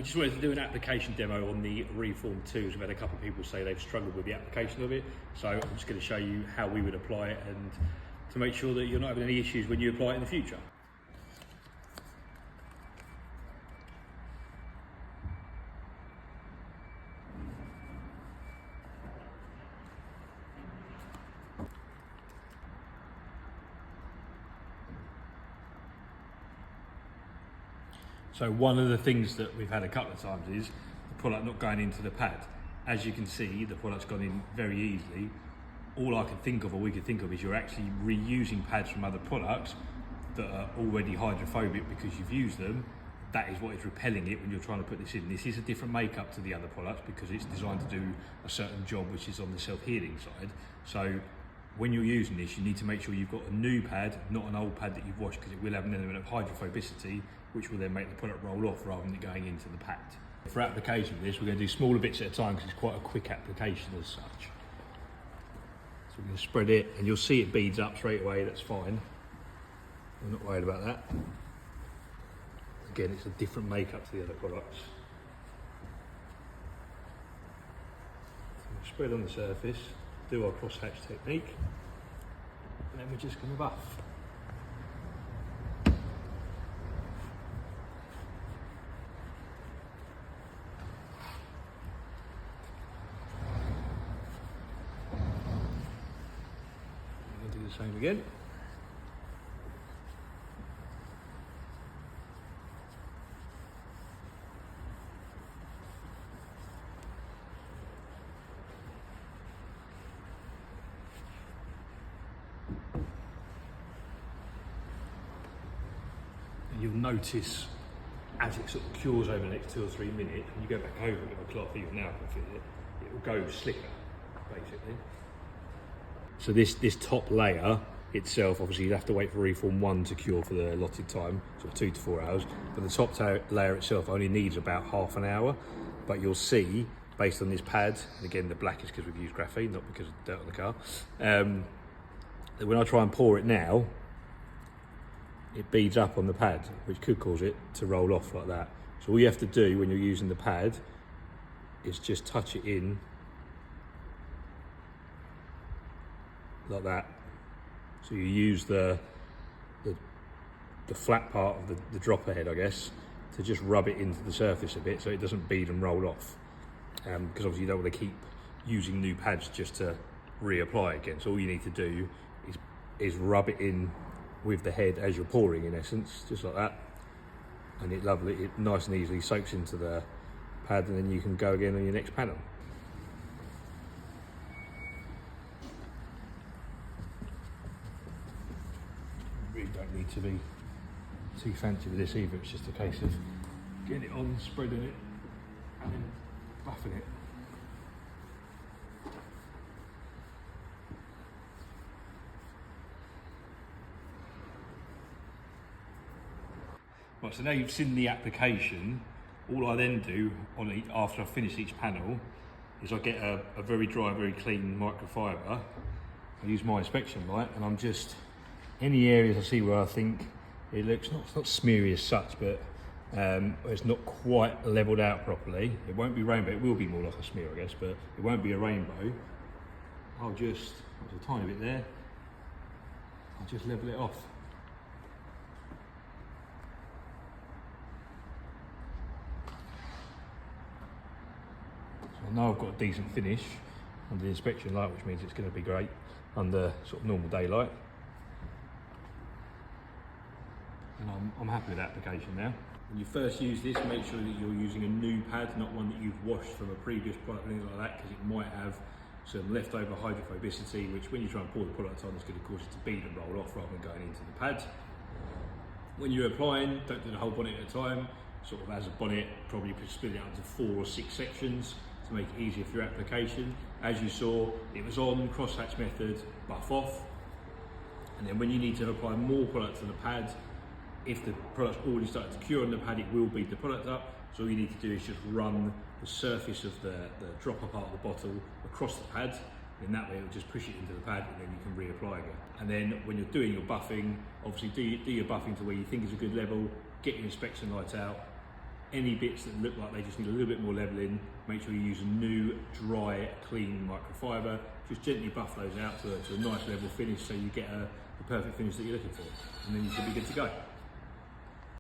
We just wanted to do an application demo on the Reform 2s. We've had a couple of people say they've struggled with the application of it, so I'm just going to show you how we would apply it and to make sure that you're not having any issues when you apply it in the future. So one of the things that we've had a couple of times is the product not going into the pad. As you can see, the product's gone in very easily. All I can think of, or we could think of, is you're actually reusing pads from other products that are already hydrophobic because you've used them. That is what is repelling it when you're trying to put this in. This is a different makeup to the other products because it's designed to do a certain job, which is on the self-healing side. So when you're using this, you need to make sure you've got a new pad, not an old pad that you've washed, because it will have an element of hydrophobicity, which will then make the product roll off rather than it going into the pad. For application of this, we're going to do smaller bits at a time because it's quite a quick application as such. So we're going to spread it, and you'll see it beads up straight away. That's fine. We're not worried about that. Again, it's a different makeup to the other products. So we'll spread on the surface, do our crosshatch technique, and then we're just going to buff. We'll do the same again. You'll notice as it sort of cures over the next 2 or 3 minutes, when you go back over it with a cloth, even now I can feel it, it will go slicker, basically. So this top layer itself, obviously you'd have to wait for Reform 1 to cure for the allotted time, sort of 2 to 4 hours, but the top layer itself only needs about half an hour, but you'll see, based on this pad, and again the black is because we've used graphene, not because of dirt on the car, that when I try and pour it now, it beads up on the pad, which could cause it to roll off like that. So all you have to do when you're using the pad is just touch it in like that. So you use the flat part of the dropper head, I guess, to just rub it into the surface a bit so it doesn't bead and roll off. Because obviously you don't want to keep using new pads just to reapply again. So all you need to do is rub it in with the head as you're pouring, in essence, just like that, and it nice and easily soaks into the pad, and then you can go again on your next panel. You really don't need to be too fancy with this either. It's just a case of getting it on, spreading it, and then buffing it. Right, so now you've seen the application, all I then do after I finish each panel is I get a very dry, very clean microfiber. I use my inspection light, and I'm just, any areas I see where I think it looks, not smeary as such, but it's not quite levelled out properly. It won't be rainbow, it will be more like a smear, I guess, but it won't be a rainbow. There's a tiny bit there, I'll just level it off. I know I've got a decent finish under the inspection light, which means it's going to be great under sort of normal daylight. And I'm happy with the application now. When you first use this, make sure that you're using a new pad, not one that you've washed from a previous product or anything like that, because it might have some leftover hydrophobicity, which when you try and pour the product on, is going to cause it to bead and roll off rather than going into the pad. When you're applying, don't do the whole bonnet at a time. Sort of as a bonnet, probably split it up into 4 or 6 sections to make it easier for your application. As you saw, it was on crosshatch method, buff off, and then when you need to apply more product to the pad, if the product's already started to cure on the pad, it will bead the product up. So all you need to do is just run the surface of the dropper part of the bottle across the pad, and that way it will just push it into the pad, and then you can reapply again. And then when you're doing your buffing, obviously do your buffing to where you think is a good level, get your inspection light out, Any bits that look like they just need a little bit more leveling, make sure you use a new, dry, clean microfiber. Just gently buff those out to a nice level finish so you get the perfect finish that you're looking for. And then you should be good to go.